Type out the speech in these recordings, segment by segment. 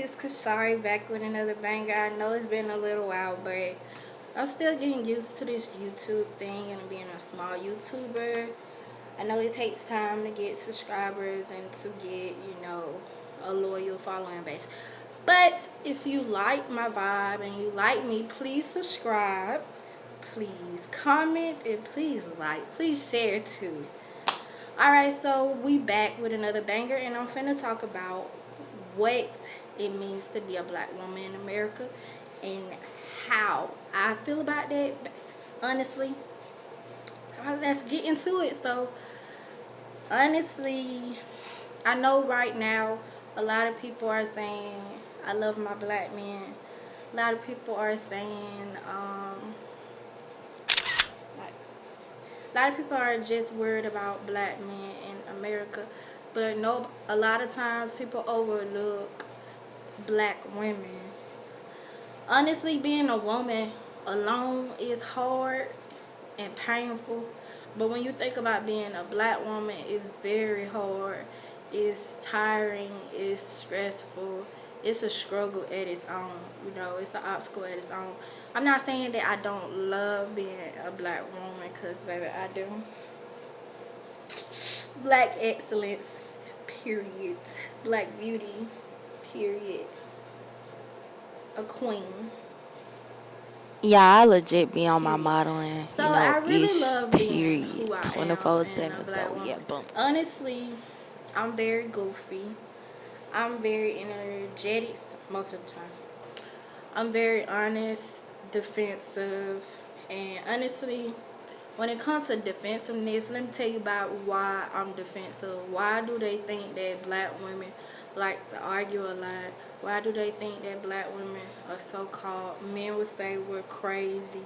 it's Kashari back with another banger. I know it's been a little while, but I'm still getting used to this YouTube thing and being a small YouTuber. I know it takes time to get subscribers and to get, a loyal following base. But if you like my vibe and you like me, please subscribe, please comment, and please like, please share too. Alright, so we back with another banger, and I'm finna talk about what it means to be a black woman in America and how I feel about that. Honestly, let's get into it. So, honestly, I know right now a lot of people are saying, I love my black man. A lot of people are saying, like, a lot of people are just worried about black men in America, but no, a lot of times people overlook black women. Honestly, being a woman alone is hard and painful, but when you think about being a black woman, it's very hard, it's tiring, it's stressful, it's a struggle at its own. It's an obstacle at its own. I'm not saying that I don't love being a black woman, because baby, I do. Black excellence, period. Black beauty, period. A queen. Yeah, I legit be on my Period. modeling, So I really ish, love being period. who I am and a 24/7. black So, yeah, woman. boom. Honestly, I'm very goofy. I'm very energetic most of the time. I'm very honest, defensive, and honestly, when it comes to defensiveness, let me tell you about why I'm defensive. Why do they think that black women like to argue a lot? Why do they think that black women are so-called, men would say we're crazy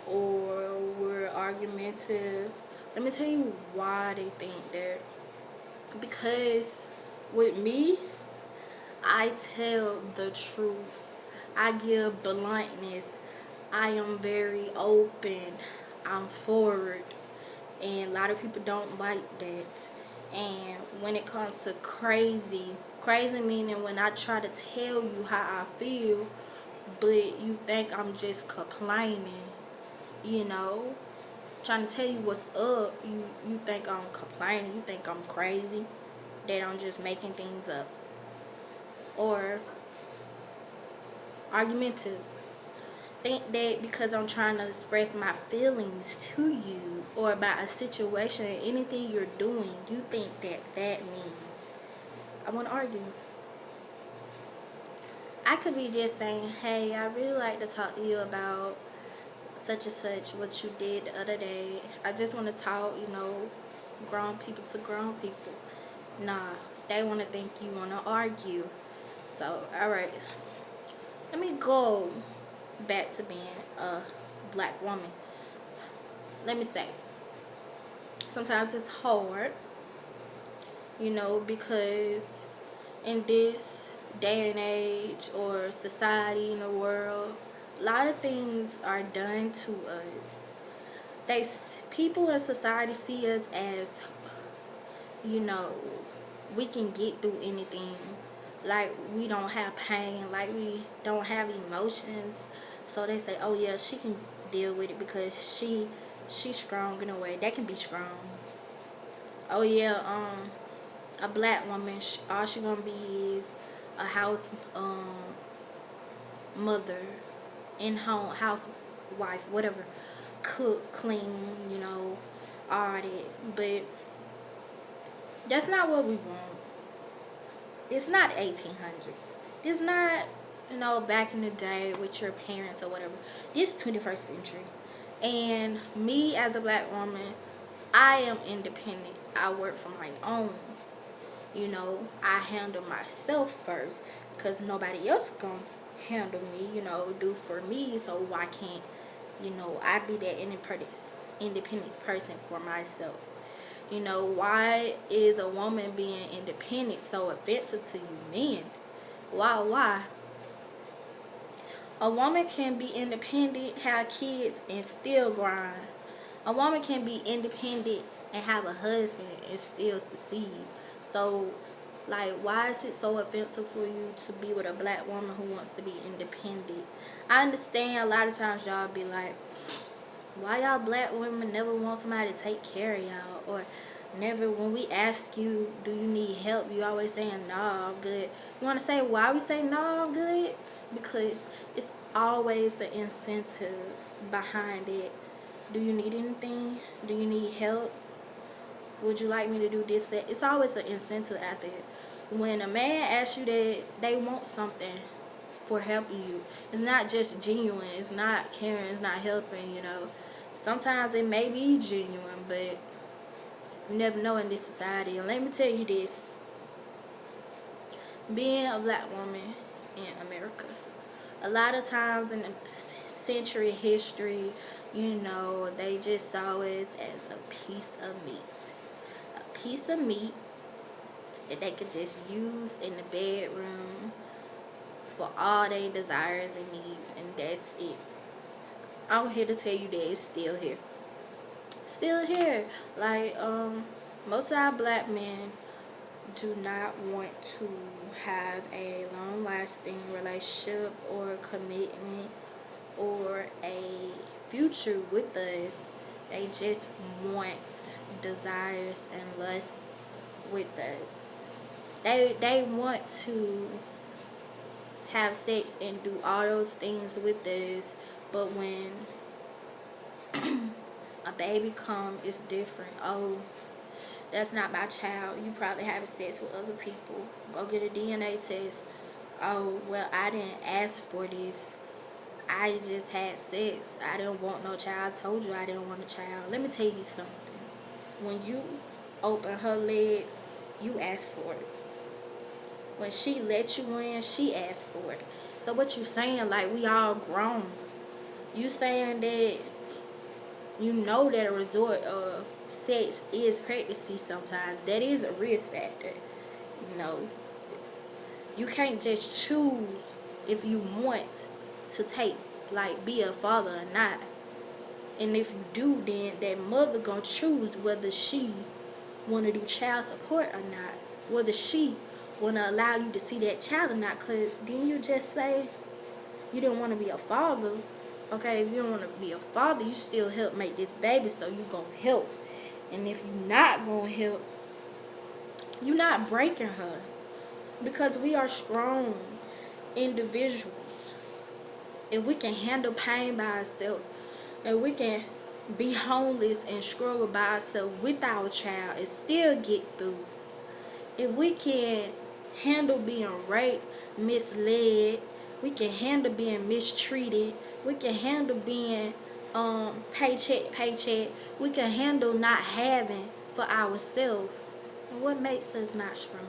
or we're argumentative? Let me tell you why they think that. Because with me, I tell the truth. I give bluntness. I am very open. I'm forward. And a lot of people don't like that. And when it comes to crazy meaning when I try to tell you how I feel, but you think I'm just complaining, you know, trying to tell you what's up, you think I'm complaining, you think I'm crazy, that I'm just making things up, or argumentative. Think that because I'm trying to express my feelings to you or about a situation or anything you're doing, you think that means I want to argue. I could be just saying, hey, I really like to talk to you about such and such, what you did the other day. I just want to talk, grown people to grown people. Nah, they want to think you want to argue. So, alright, let me go back to being a black woman. Let me say, sometimes it's hard, because in this day and age or society in the world, a lot of things are done to us. People in society see us as, you know, we can get through anything. Like, we don't have pain, like we don't have emotions. So they say, oh yeah, she can deal with it because she's strong in a way. That can be strong. Oh yeah, a black woman, all she gonna be is a house mother, in home housewife, whatever, cook, clean, all that. But that's not what we want. It's not 1800s. It's not, back in the day with your parents or whatever. This 21st century. And me as a black woman, I am independent. I work for my own. I handle myself first because nobody else gonna handle me, do for me. So why can't, I be that independent person for myself? Why is a woman being independent so offensive to you men? Why? A woman can be independent, have kids, and still grind. A woman can be independent and have a husband and still succeed. So Like, why is it so offensive for you to be with a black woman who wants to be independent? I understand a lot of times y'all be like, why y'all black women never want somebody to take care of y'all? Or never, when we ask you, do you need help, you always saying, nah, I'm good. You want to say why we say, nah, I'm good? Because it's always the incentive behind it. Do you need anything? Do you need help? Would you like me to do this, that? It's always an incentive out there. When a man asks you that, they want something for helping you. It's not just genuine. It's not caring. It's not helping, you know. Sometimes it may be genuine, but you never know in this society. And let me tell you this. Being a black woman in America, a lot of times in the century history, you know, they just saw us as a piece of meat. A piece of meat that they could just use in the bedroom for all their desires and needs, and that's it. I'm here to tell you that it's still here. Still here. Like, most of our black men do not want to have a long-lasting relationship or commitment or a future with us. They just want desires and lust with us. They want to have sex and do all those things with us, but when a baby come, it's different. Oh, that's not my child. You probably having sex with other people. Go get a DNA test. Oh, well, I didn't ask for this. I just had sex. I didn't want no child. I told you I didn't want a child. Let me tell you something. When you open her legs, you asked for it. When she let you in, she asked for it. So what you saying, like, we all grown. You saying that you know that a resort of sex is pregnancy sometimes. That is a risk factor. You know, you can't just choose if you want to take, like, be a father or not. And if you do, then that mother gonna choose whether she want to do child support or not. Whether she want to allow you to see that child or not. Because didn't you just say you didn't want to be a father? Okay, if you don't want to be a father, you still help make this baby, so you gonna help. And if you not gonna help, you not breaking her. Because we are strong individuals. If we can handle pain by ourselves, and we can be homeless and struggle by ourselves with our child and still get through. If we can handle being raped, misled, we can handle being mistreated, we can handle being paycheck, we can handle not having for ourselves. And what makes us not stronger?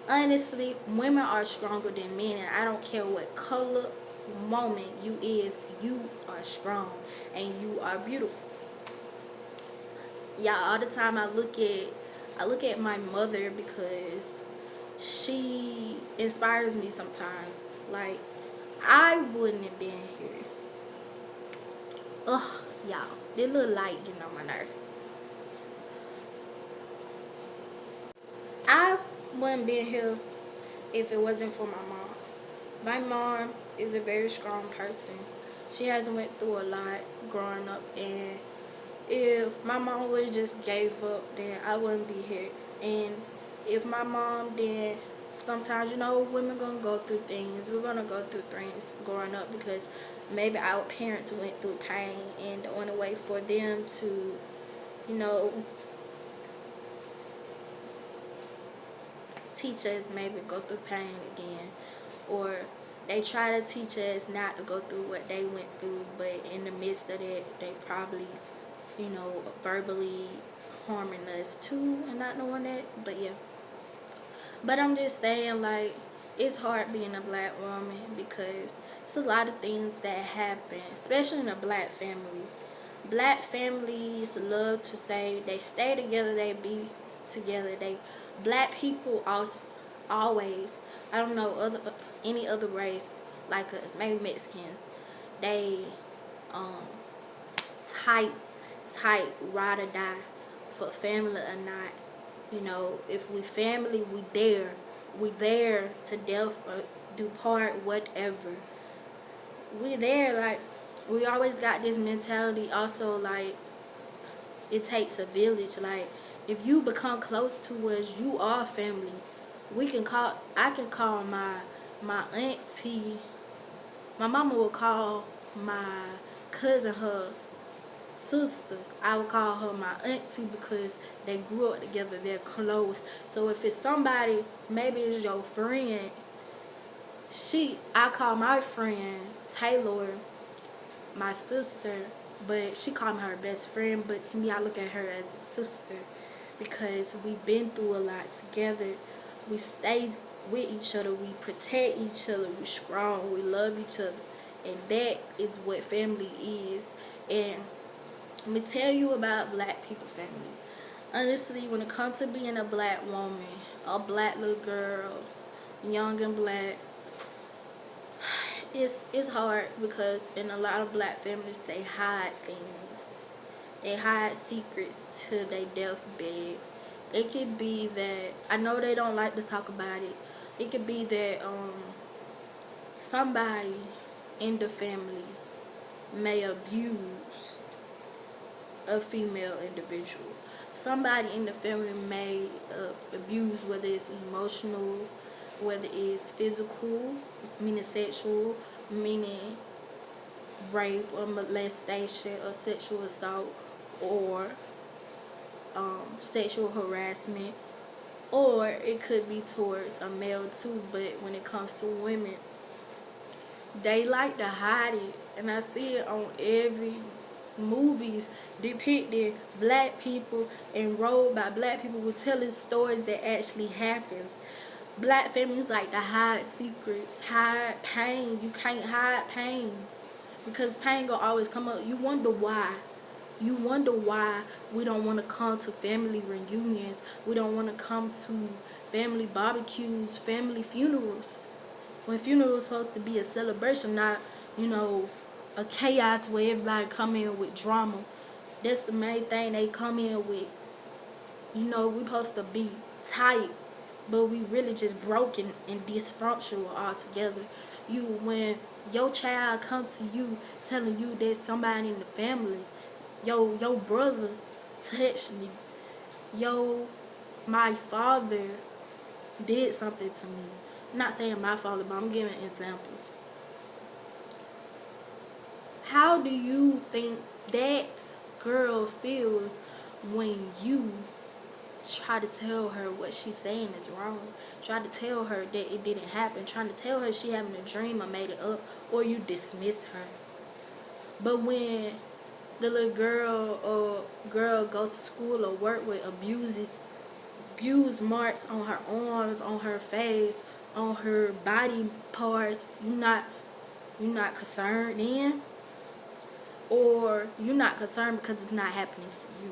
Honestly, women are stronger than men, and I don't care what color woman you is, you are strong and you are beautiful. Yeah, all the time I look at my mother because she inspires me sometimes. Like, I wouldn't have been here. Ugh, y'all, this little light getting on my nerve. I wouldn't been here if it wasn't for my mom. My mom is a very strong person. She has went through a lot growing up, and if my mom would have just gave up, then I wouldn't be here. And if my mom did, sometimes, you know, women gonna go through things. We're gonna go through things growing up because maybe our parents went through pain, and the only way for them to, you know, teach us maybe go through pain again, or they try to teach us not to go through what they went through, but in the midst of it, they probably, you know, verbally harming us too and not knowing that. But yeah, but I'm just saying, like, it's hard being a black woman because it's a lot of things that happen, especially in a black family. Black families love to say they stay together, they be together. Black people always, I don't know any other race like us, maybe Mexicans, they tight ride or die for family or not. You know, if we family, we there. We there to death or do part, whatever. We there, like, we always got this mentality also, like, it takes a village. Like, if you become close to us, you are family. I can call my auntie. My mama will call my cousin her sister. I would call her my auntie because they grew up together. They're close. So if it's somebody, maybe it's your friend. I call my friend Taylor my sister, but she called me her best friend. But to me, I look at her as a sister because we've been through a lot together. We stay with each other. We protect each other. We strong. We love each other, and that is what family is. And let me tell you about Black people family. Honestly, when it comes to being a Black woman, a Black little girl, young and Black, it's hard because in a lot of Black families they hide things. They hide secrets to their deathbed. It could be that, I know they don't like to talk about it. It could be that somebody in the family may abuse a female individual. Somebody in the family may abuse, whether it's emotional, whether it's physical, meaning sexual, meaning rape or molestation or sexual assault, or sexual harassment, or it could be towards a male too. But when it comes to women, they like to hide it, and I see it on every movies depicting Black people and role by Black people who telling stories that actually happens. Black families like to hide secrets, hide pain. You can't hide pain because pain will always come up. You wonder why. You wonder why we don't want to come to family reunions. We don't want to come to family barbecues, family funerals. When funerals supposed to be a celebration, not, a chaos where everybody come in with drama. That's the main thing they come in with. We supposed to be tight, but we really just broken and dysfunctional altogether. When your child come to you telling you that somebody in the family, your brother touched me, my father did something to me. I'm not saying my father, but I'm giving examples. How do you think that girl feels when you try to tell her what she's saying is wrong? Try to tell her that it didn't happen. Trying to tell her she having a dream or made it up, or you dismiss her. But when the little girl go to school or work with abuse marks on her arms, on her face, on her body parts, you're not concerned then? Or you're not concerned because it's not happening to you?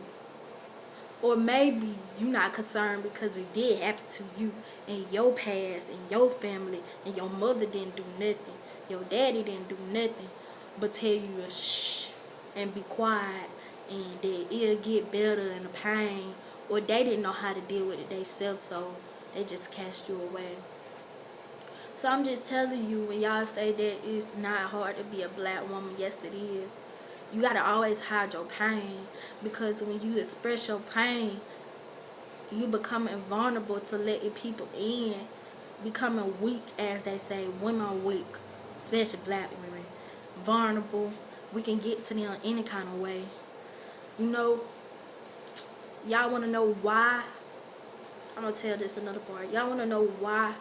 Or maybe you're not concerned because it did happen to you in your past, in your family, and your mother didn't do nothing, your daddy didn't do nothing but tell you to shh and be quiet, and that it'll get better in the pain, or they didn't know how to deal with it themselves, so they just cast you away. So I'm just telling you, when y'all say that it's not hard to be a Black woman, yes it is. You gotta always hide your pain, because when you express your pain, you becoming vulnerable to letting people in, becoming weak, as they say. Women are weak, especially Black women. Vulnerable. We can get to them any kind of way. Y'all want to know why? I'm gonna tell this another part. Y'all want to know why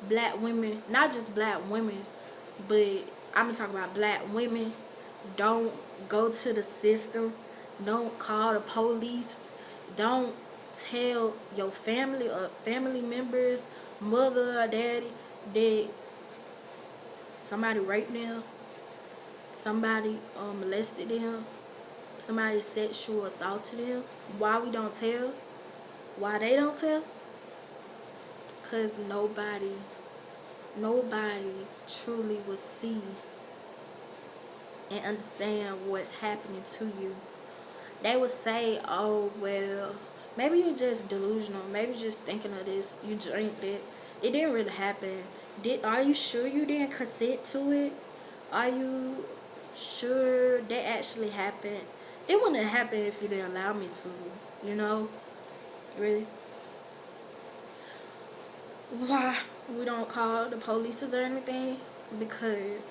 Black women, not just Black women, but I'm gonna talk about Black women, don't go to the system, don't call the police, don't tell your family or family members, mother or daddy, that somebody raped them, somebody molested them, somebody sexual assaulted them? Why we don't tell? Why they don't tell? Because nobody truly will see and understand what's happening to you. They would say, oh, well, Maybe you're just delusional. Maybe you're just thinking of this. You drink it. It didn't really happen. Are you sure you didn't consent to it? Are you sure that actually happened? It wouldn't have happened if you didn't allow me to. You know? Really? Why we don't call the police or anything? Because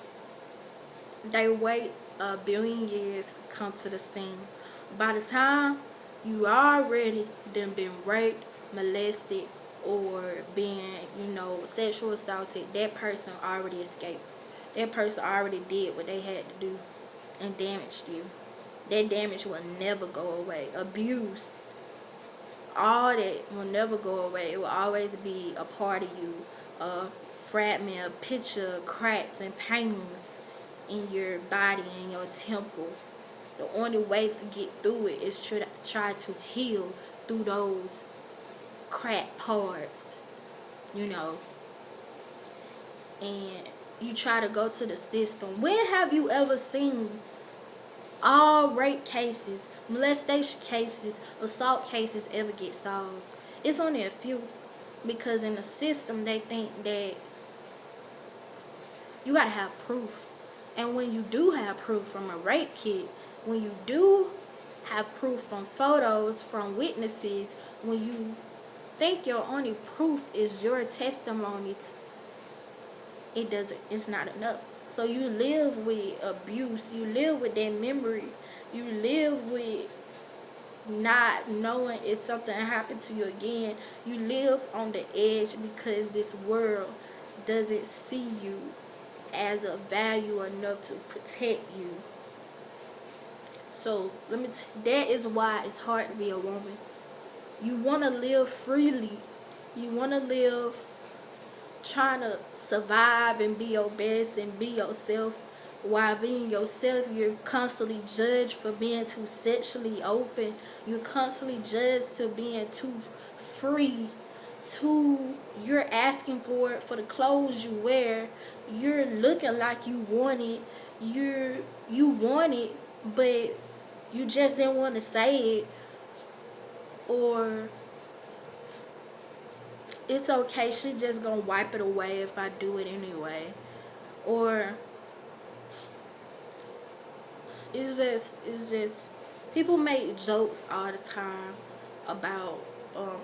they wait a billion years to come to the scene. By the time you already done been raped, molested, or being, sexual assaulted, that person already escaped. That person already did what they had to do and damaged you. That damage will never go away. Abuse, all that will never go away. It will always be a part of you. A fragment, a picture, cracks and paintings in your body, in your temple. The only way to get through it is to try to heal through those cracked parts, and you try to go to the system. When have you ever seen all rape cases, molestation cases, assault cases ever get solved? It's only a few, because in the system they think that you gotta have proof. And when you do have proof from a rape kit, when you do have proof from photos, from witnesses, when you think your only proof is your testimony, it's not enough. So you live with abuse, you live with that memory, you live with not knowing if something happened to you again. You live on the edge because this world doesn't see you as a value enough to protect you. So that is why it's hard to be a woman. You want to live freely. You want to live trying to survive and be your best and be yourself. While being yourself, you're constantly judged for being too sexually open. You're constantly judged to being too free. You're asking for it for the clothes you wear. You're looking like you want it. You want it, but you just didn't want to say it. Or it's okay, she just gonna wipe it away if I do it anyway. Or it's just people make jokes all the time about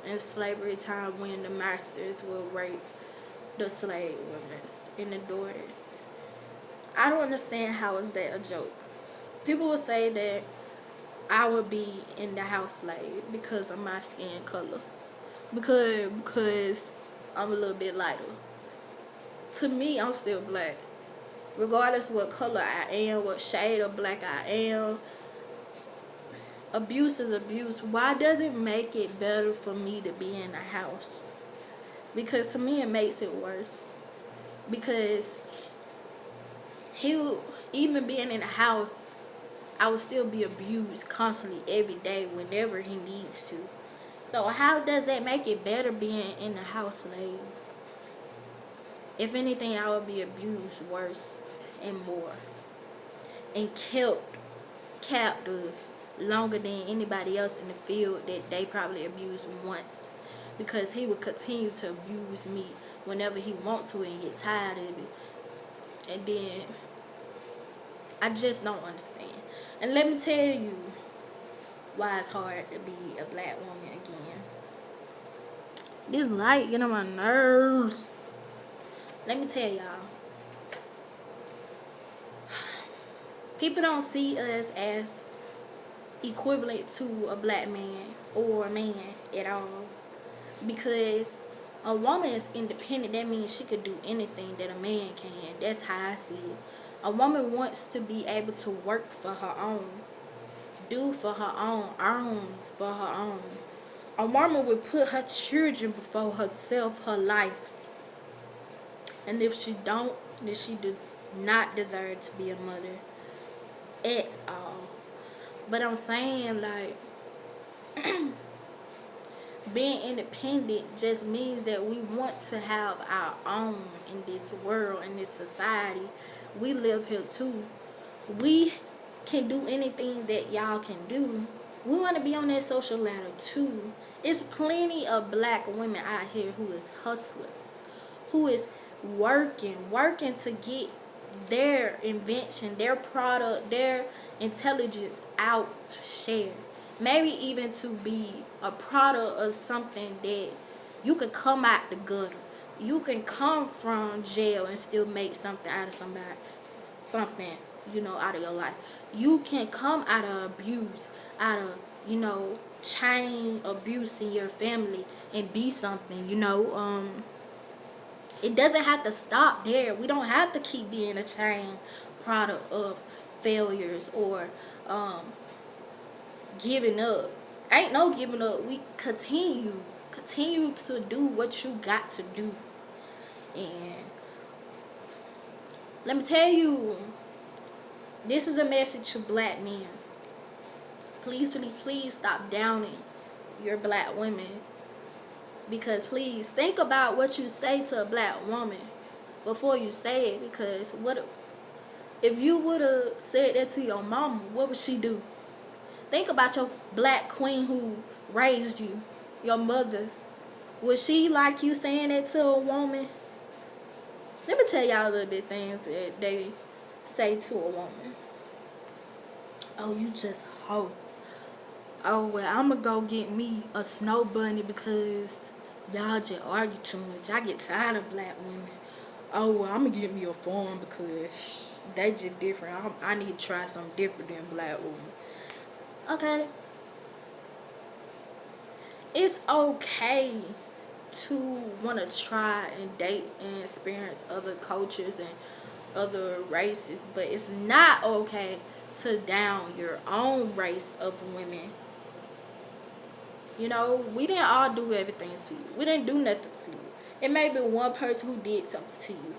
in slavery time when the masters will rape the slave women and the daughters. I don't understand how is that a joke. People will say that I would be in the house slave because of my skin color. Because I'm a little bit lighter. To me, I'm still black. Regardless what color I am, what shade of black I am, abuse is abuse. Why does it make it better for me to be in the house? Because to me, it makes it worse. Because even being in the house, I would still be abused constantly every day whenever he needs to. So how does that make it better being in the house slave? If anything, I would be abused worse and more. And kept captive longer than anybody else in the field that they probably abused once. Because he would continue to abuse me whenever he wants to and get tired of it. And then I just don't understand. And let me tell you why it's hard to be a black woman again. This light get on my nerves. Let me tell y'all. People don't see us as equivalent to a black man or a man at all. Because a woman is independent. That means she could do anything that a man can. That's how I see it. A woman wants to be able to work for her own. Do for her own. Earn for her own. A woman would put her children before herself, her life. And if she don't, then she does not deserve to be a mother at all. But I'm saying, like, being independent just means that we want to have our own in this world, in this society. We live here too. We can do anything that y'all can do. We want to be on that social ladder too. It's plenty of black women out here who is hustlers, who is working to get their invention, their product, their intelligence out to share. Maybe even to be a product of something that you can come out the gutter. You can come from jail and still make something out of somebody, something, out of your life. You can come out of abuse, out of, chain abuse in your family and be something, It doesn't have to stop there. We don't have to keep being a chain product of failures or giving up. Ain't no giving up. We continue to do what you got to do. And let me tell you, this is a message to black men. Please, please, please stop downing your black women. Because please think about what you say to a black woman before you say it. Because what if you would have said that to your mama? What would she do? Think about your black queen who raised you, your mother. Would she like you saying that to a woman? Let me tell y'all a little bit things that they say to a woman. Oh, you just hoe. Oh, well, I'm going to go get me a snow bunny because y'all just argue too much. I get tired of black women. Oh, well, I'm going to get me a farm because they just different. I need to try something different than black women. Okay. It's okay to want to try and date and experience other cultures and other races, but it's not okay to down your own race of women. We didn't all do everything to you. We didn't do nothing to you. It may be one person who did something to you.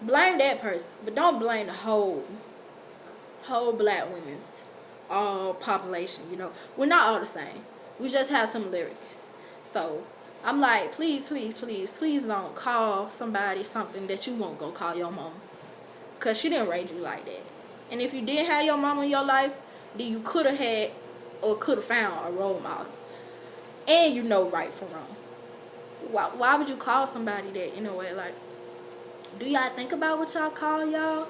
Blame that person, but don't blame the whole black women's population. We're not all the same. We just have similarities. So I'm like, please, please, please, please don't call somebody something that you won't go call your mama, because she didn't raise you like that. And if you did have your mama in your life, then you could have had or could have found a role model. And you know right from wrong. Why would you call somebody that, like, do y'all think about what y'all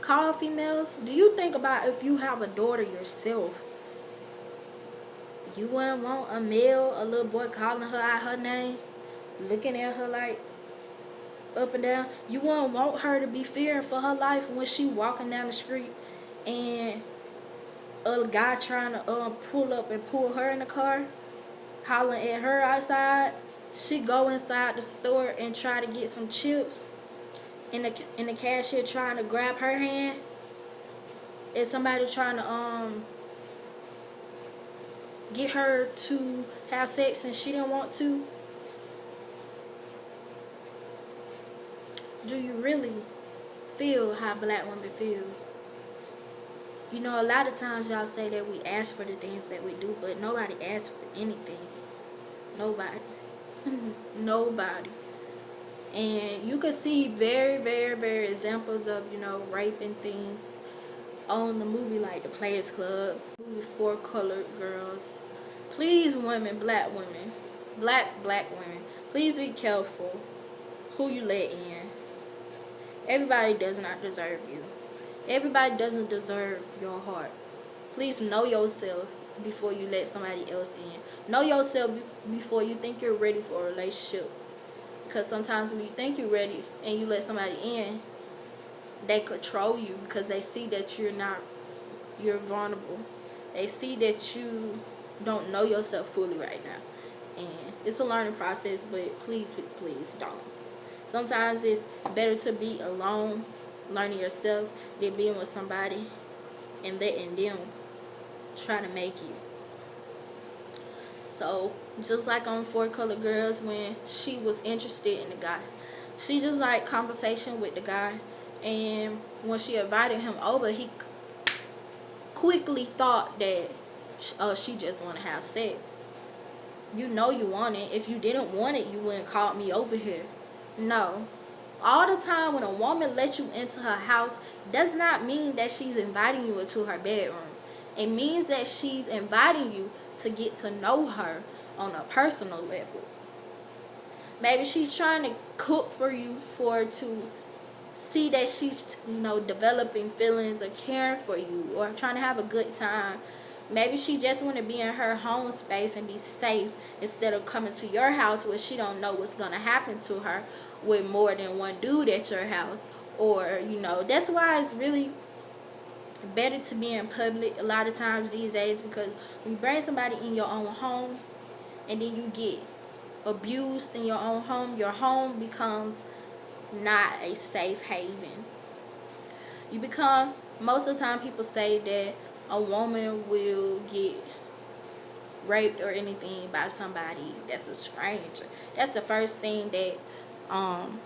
call females? Do you think about if you have a daughter yourself, you wouldn't want a little boy calling her out her name, looking at her like up and down? You wouldn't want her to be fearing for her life when she walking down the street and a guy trying to pull up and pull her in the car, hollering at her outside. She go inside the store and try to get some chips, and the cashier trying to grab her hand. Is somebody trying to get her to have sex and she didn't want to? Do you really feel how black women feel? A lot of times y'all say that we ask for the things that we do, but nobody asks for anything. Nobody. Nobody. And you can see very, very, very examples of, rape and things on the movie like The Players Club, movie For Colored Girls. Please, women, black women, please be careful who you let in. Everybody does not deserve you. Everybody doesn't deserve your heart. Please know yourself before you let somebody else in. Know yourself before you think you're ready for a relationship. Because sometimes when you think you're ready and you let somebody in, they control you because they see that you're vulnerable. They see that you don't know yourself fully right now. And it's a learning process, but please, please don't. Sometimes it's better to be alone, learning yourself, than being with somebody and letting them try to make you. So, just like on Four Colored Girls, when she was interested in the guy, she just like conversation with the guy, and when she invited him over, he quickly thought that she just want to have sex. You want it. If you didn't want it, you wouldn't call me over here. No. All the time when a woman lets you into her house does not mean that she's inviting you into her bedroom. It means that she's inviting you to get to know her, on a personal level. Maybe she's trying to cook for you to see that she's, developing feelings or caring for you or trying to have a good time. Maybe she just want to be in her home space and be safe instead of coming to your house where she don't know what's going to happen to her with more than one dude at your house. Or, that's why it's really better to be in public a lot of times these days, because when you bring somebody in your own home and then you get abused in your home becomes not a safe haven. You become, most of the time people say that a woman will get raped or anything by somebody that's a stranger. That's the first thing that um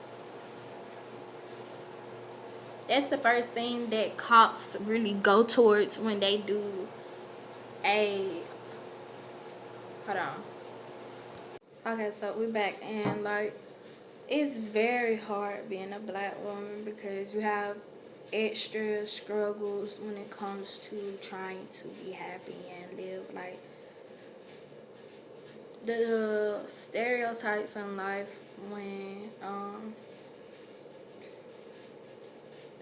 cops really go towards when they do a hold on. Okay, so we back, and it's very hard being a black woman because you have extra struggles when it comes to trying to be happy and live like the stereotypes in life. When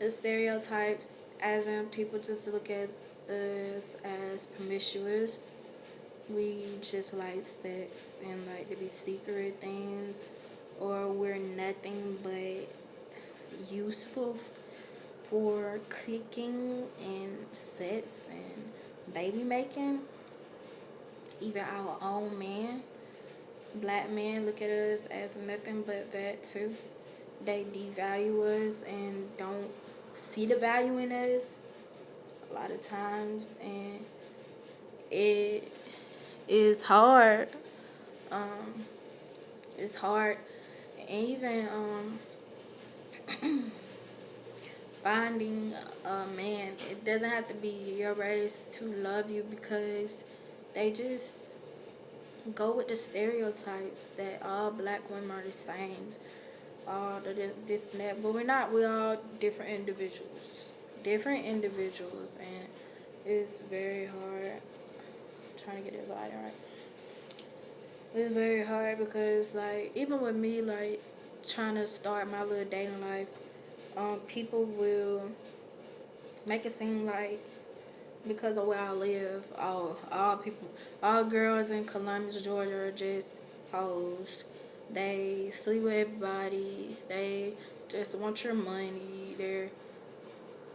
the stereotypes, as in people just look at us as promiscuous. We just like sex and like to be secret things, or we're nothing but useful for cooking and sex and baby making. Even our own man, black men, look at us as nothing but that too. They devalue us and don't see the value in us a lot of times, and it is hard. Um, it's hard, and even finding a man. It doesn't have to be your race to love you, because they just go with the stereotypes that all black women are the same. All this and that, but we're not. We're all different individuals. And it's very hard. I'm trying to get this lighting right. It's very hard because, like, even with me, like, trying to start my little dating life, people will make it seem like because of where I live, all girls in Columbus, Georgia are just hoes. They sleep with everybody. They just want your money. They're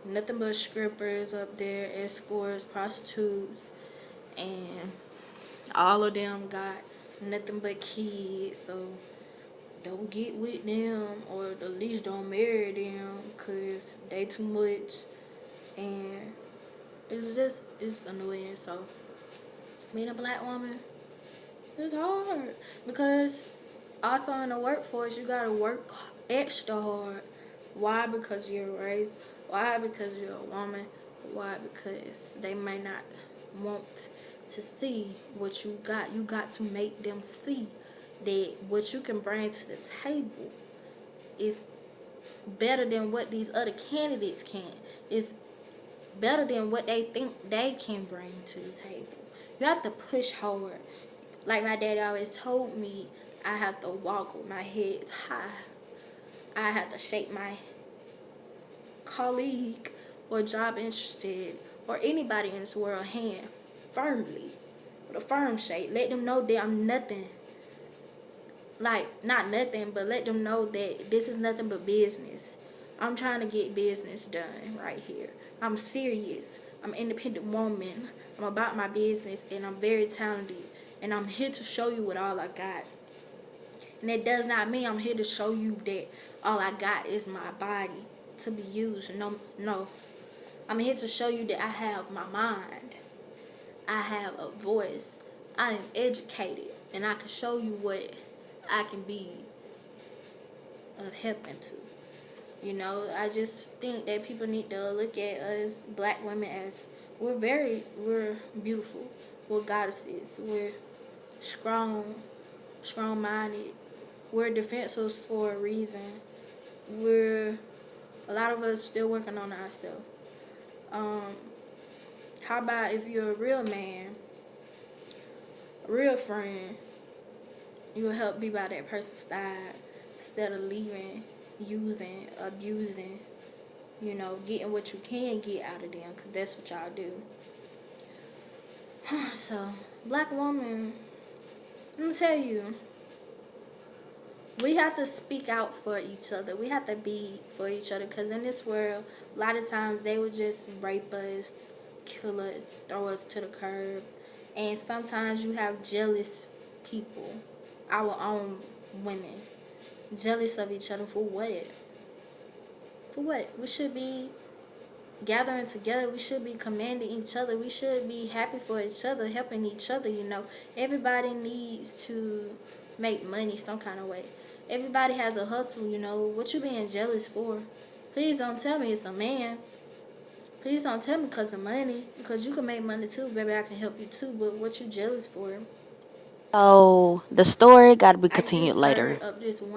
nothing but strippers up there, escorts, prostitutes, and all of them got nothing but kids. So don't get with them, or at least don't marry them, because they too much. And it's annoying. So being a black woman is hard, because also in the workforce you gotta work extra hard. Why? Because you're raised. Why? Because you're a woman. Why? Because they may not want to see what you got. You got to make them see that what you can bring to the table is better than what these other candidates can. It's better than what they think they can bring to the table. You have to push hard. Like my daddy always told me, I have to walk with my head high. I have to shake my colleague or job interested or anybody in this world hand firmly, with a firm shake. Let them know that I'm nothing. Like, not nothing, but let them know that this is nothing but business. I'm trying to get business done right here. I'm serious. I'm an independent woman. I'm about my business, and I'm very talented. And I'm here to show you what all I got. And it does not mean I'm here to show you that all I got is my body to be used. No. I'm here to show you that I have my mind. I have a voice. I am educated. And I can show you what I can be of helping to. I just think that people need to look at us black women as we're beautiful. We're goddesses. We're strong-minded. We're defenseless for a reason. A lot of us still working on ourselves. How about if you're a real man, a real friend, You will help be by that person's side instead of leaving, using, abusing, getting what you can get out of them, because that's what y'all do. So, black woman, let me tell you, we have to speak out for each other. We have to be for each other, because in this world, a lot of times they would just rape us, kill us, throw us to the curb. And sometimes you have jealous people, our own women, jealous of each other for what? For what? We should be gathering together. We should be commanding each other. We should be happy for each other, helping each other. Everybody needs to make money some kind of way. Everybody has a hustle. What you being jealous for? Please don't tell me it's a man. Please don't tell me because of money, because you can make money too, baby. I can help you too, but what you jealous for? So the story got to be I continued just later. heard of this one